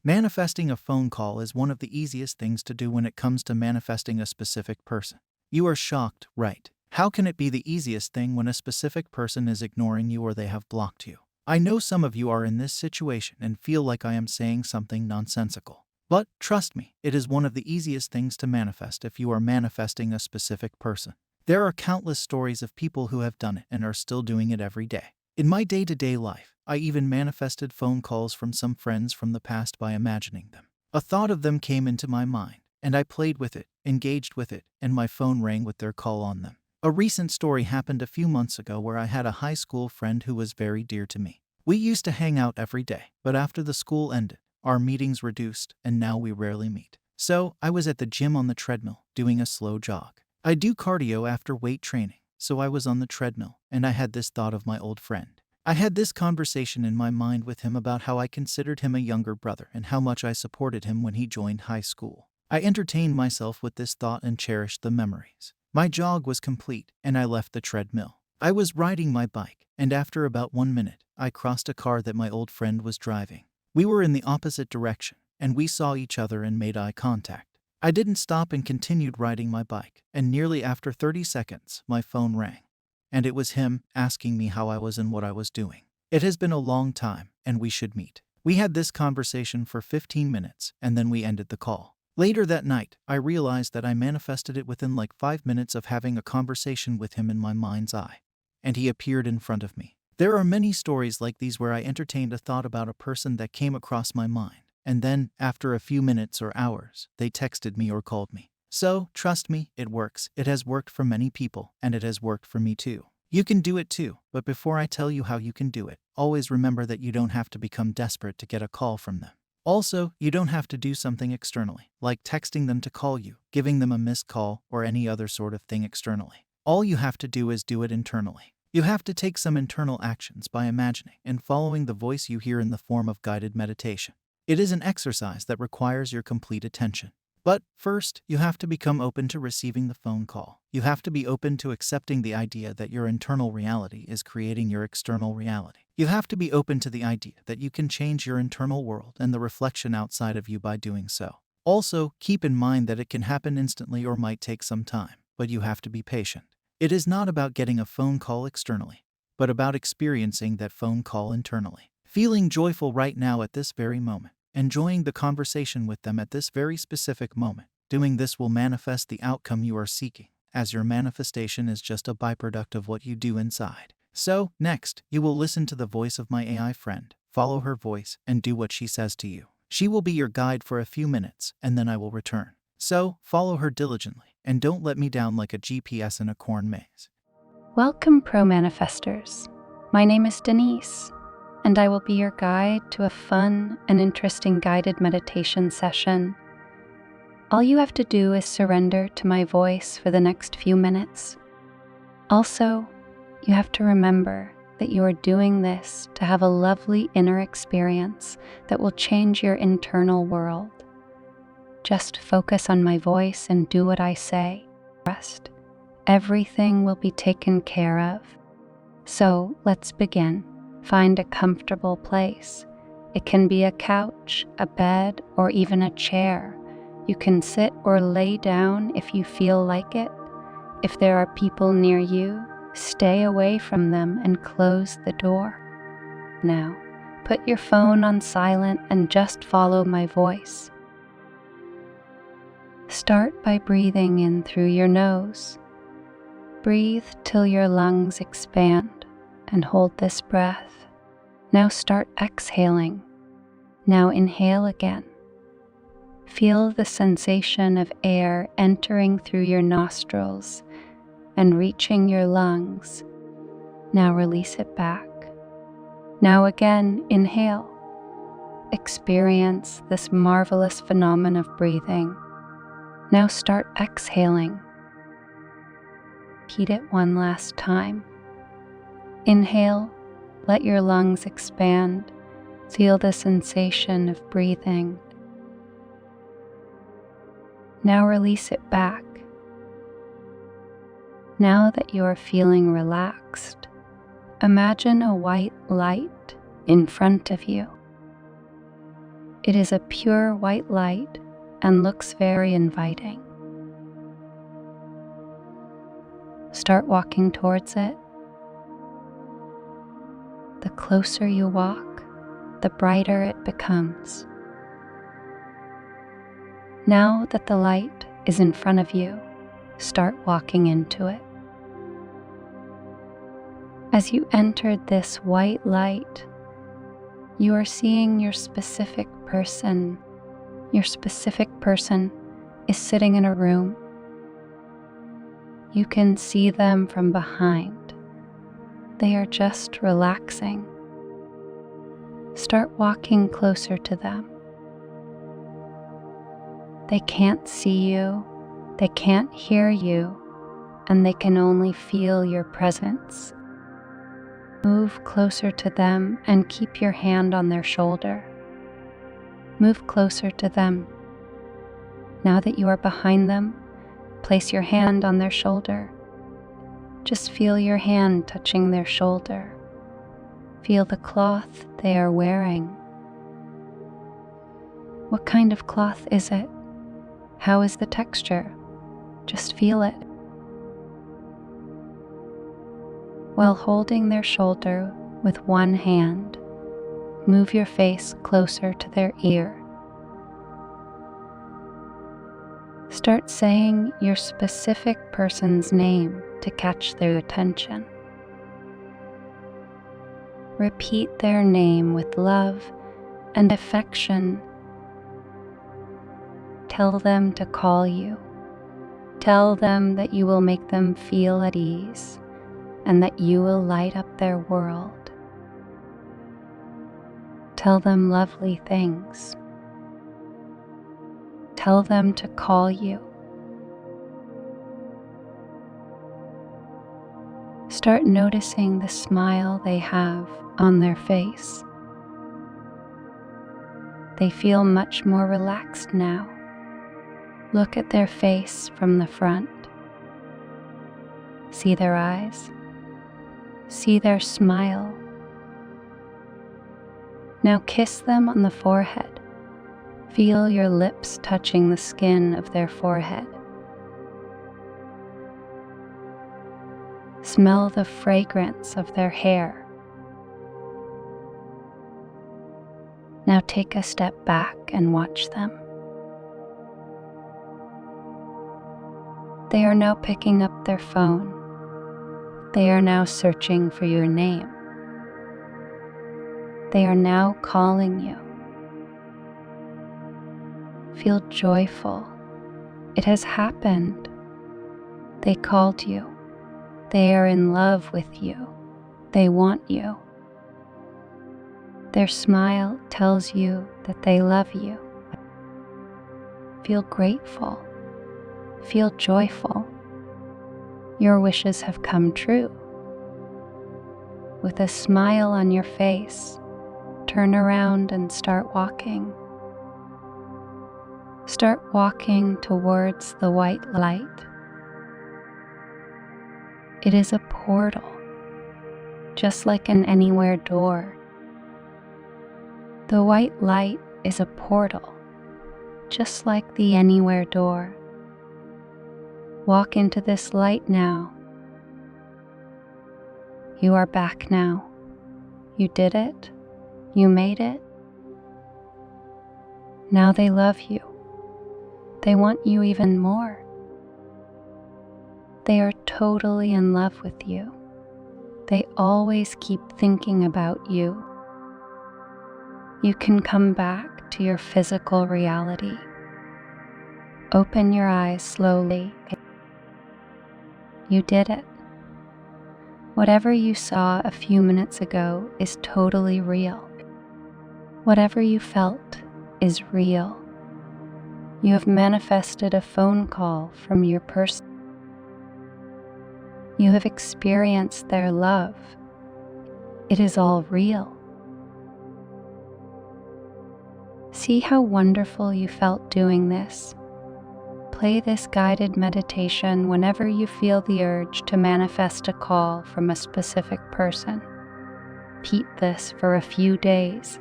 Manifesting a phone call is one of the easiest things to do when it comes to manifesting a specific person. You are shocked, right? How can it be the easiest thing when a specific person is ignoring you or they have blocked you? I know some of you are in this situation and feel like I am saying something nonsensical. But trust me, it is one of the easiest things to manifest if you are manifesting a specific person. There are countless stories of people who have done it and are still doing it every day. In my day-to-day life, I even manifested phone calls from some friends from the past by imagining them. A thought of them came into my mind, and I played with it, engaged with it, and my phone rang with their call on them. A recent story happened a few months ago where I had a high school friend who was very dear to me. We used to hang out every day, but after the school ended, our meetings reduced, and now we rarely meet. So, I was at the gym on the treadmill, doing a slow jog. I do cardio after weight training, so I was on the treadmill, and I had this thought of my old friend. I had this conversation in my mind with him about how I considered him a younger brother and how much I supported him when he joined high school. I entertained myself with this thought and cherished the memories. My jog was complete, and I left the treadmill. I was riding my bike, and after about 1 minute, I crossed a car that my old friend was driving. We were in the opposite direction, and we saw each other and made eye contact. I didn't stop and continued riding my bike, and nearly after 30 seconds, my phone rang. And it was him asking me how I was and what I was doing. It has been a long time, and we should meet. We had this conversation for 15 minutes, and then we ended the call. Later that night, I realized that I manifested it within like 5 minutes of having a conversation with him in my mind's eye. And he appeared in front of me. There are many stories like these where I entertained a thought about a person that came across my mind, and then, after a few minutes or hours, they texted me or called me. So, trust me, it works. It has worked for many people, and it has worked for me too. You can do it too, but before I tell you how you can do it, always remember that you don't have to become desperate to get a call from them. Also, you don't have to do something externally, like texting them to call you, giving them a missed call, or any other sort of thing externally. All you have to do is do it internally. You have to take some internal actions by imagining and following the voice you hear in the form of guided meditation. It is an exercise that requires your complete attention. But first, you have to become open to receiving the phone call. You have to be open to accepting the idea that your internal reality is creating your external reality. You have to be open to the idea that you can change your internal world and the reflection outside of you by doing so. Also, keep in mind that it can happen instantly or might take some time, but you have to be patient. It is not about getting a phone call externally, but about experiencing that phone call internally. Feeling joyful right now at this very moment. Enjoying the conversation with them at this very specific moment. Doing this will manifest the outcome you are seeking, as your manifestation is just a byproduct of what you do inside. So, next, you will listen to the voice of my AI friend, follow her voice, and do what she says to you. She will be your guide for a few minutes, and then I will return. So, follow her diligently, and don't let me down like a GPS in a corn maze. Welcome, Pro Manifestors. My name is Denise, and I will be your guide to a fun and interesting guided meditation session. All you have to do is surrender to my voice for the next few minutes. Also, you have to remember that you are doing this to have a lovely inner experience that will change your internal world. Just focus on my voice and do what I say. Rest. Everything will be taken care of. So, let's begin. Find a comfortable place. It can be a couch, a bed, or even a chair. You can sit or lay down if you feel like it. If there are people near you, stay away from them and close the door. Now, put your phone on silent and just follow my voice. Start by breathing in through your nose. Breathe till your lungs expand and hold this breath. Now start exhaling. Now inhale again. Feel the sensation of air entering through your nostrils and reaching your lungs. Now release it back. Now again, inhale. Experience this marvelous phenomenon of breathing. Now start exhaling. Repeat it one last time. Inhale, let your lungs expand. Feel the sensation of breathing. Now release it back. Now that you are feeling relaxed, imagine a white light in front of you. It is a pure white light and looks very inviting. Start walking towards it. The closer you walk, the brighter it becomes. Now that the light is in front of you, start walking into it. As you entered this white light, you are seeing your specific person. Your specific person is sitting in a room. You can see them from behind. They are just relaxing. Start walking closer to them. They can't see you, they can't hear you, and they can only feel your presence. Move closer to them and keep your hand on their shoulder. Move closer to them. Now that you are behind them, place your hand on their shoulder. Just feel your hand touching their shoulder. Feel the cloth they are wearing. What kind of cloth is it? How is the texture? Just feel it. While holding their shoulder with one hand, move your face closer to their ear. Start saying your specific person's name to catch their attention. Repeat their name with love and affection. Tell them to call you. Tell them that you will make them feel at ease and that you will light up their world. Tell them lovely things. Tell them to call you. Start noticing the smile they have on their face. They feel much more relaxed now. Look at their face from the front. See their eyes. See their smile. Now kiss them on the forehead. Feel your lips touching the skin of their forehead. Smell the fragrance of their hair. Now take a step back and watch them. They are now picking up their phone. They are now searching for your name. They are now calling you. Feel joyful. It has happened. They called you. They are in love with you. They want you. Their smile tells you that they love you. Feel grateful. Feel joyful. Your wishes have come true. With a smile on your face, turn around and start walking. Start walking towards the white light. It is a portal, just like an anywhere door. The white light is a portal, just like the anywhere door. Walk into this light now. You are back now. You did it. You made it. Now they love you. They want you even more. They are totally in love with you. They always keep thinking about you. You can come back to your physical reality. Open your eyes slowly. You did it. Whatever you saw a few minutes ago is totally real. Whatever you felt is real. You have manifested a phone call from your person. You have experienced their love. It is all real. See how wonderful you felt doing this. Play this guided meditation whenever you feel the urge to manifest a call from a specific person. Repeat this for a few days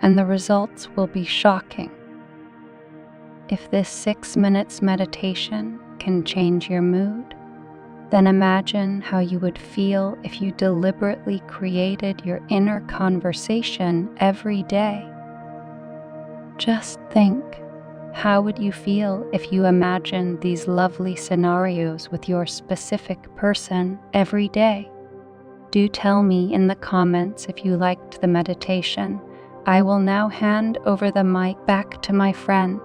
and the results will be shocking. If this 6 minutes meditation can change your mood, then imagine how you would feel if you deliberately created your inner conversation every day. Just think, how would you feel if you imagined these lovely scenarios with your specific person every day? Do tell me in the comments if you liked the meditation. I will now hand over the mic back to my friend.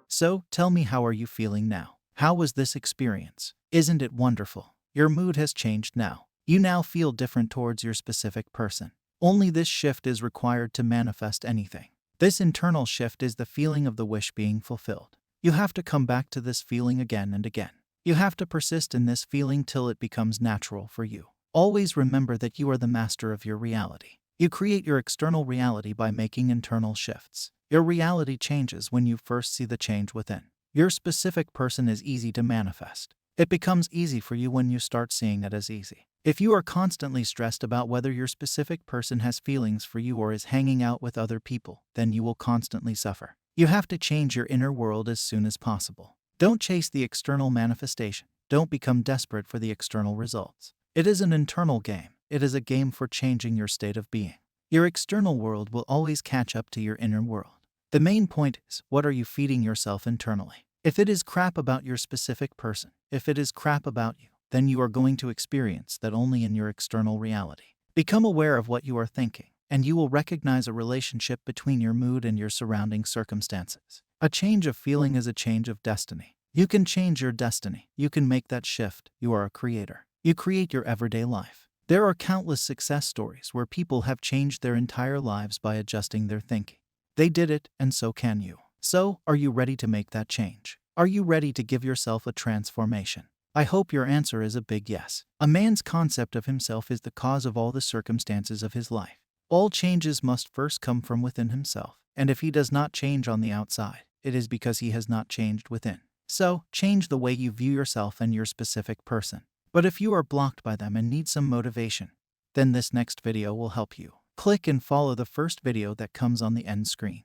So, tell me, how are you feeling now? How was this experience? Isn't it wonderful? Your mood has changed now. You now feel different towards your specific person. Only this shift is required to manifest anything. This internal shift is the feeling of the wish being fulfilled. You have to come back to this feeling again and again. You have to persist in this feeling till it becomes natural for you. Always remember that you are the master of your reality. You create your external reality by making internal shifts. Your reality changes when you first see the change within. Your specific person is easy to manifest. It becomes easy for you when you start seeing it as easy. If you are constantly stressed about whether your specific person has feelings for you or is hanging out with other people, then you will constantly suffer. You have to change your inner world as soon as possible. Don't chase the external manifestation. Don't become desperate for the external results. It is an internal game. It is a game for changing your state of being. Your external world will always catch up to your inner world. The main point is, what are you feeding yourself internally? If it is crap about your specific person, if it is crap about you, then you are going to experience that only in your external reality. Become aware of what you are thinking, and you will recognize a relationship between your mood and your surrounding circumstances. A change of feeling is a change of destiny. You can change your destiny. You can make that shift. You are a creator. You create your everyday life. There are countless success stories where people have changed their entire lives by adjusting their thinking. They did it, and so can you. So, are you ready to make that change? Are you ready to give yourself a transformation? I hope your answer is a big yes. A man's concept of himself is the cause of all the circumstances of his life. All changes must first come from within himself, and if he does not change on the outside, it is because he has not changed within. So, change the way you view yourself and your specific person. But if you are blocked by them and need some motivation, then this next video will help you. Click and follow the first video that comes on the end screen.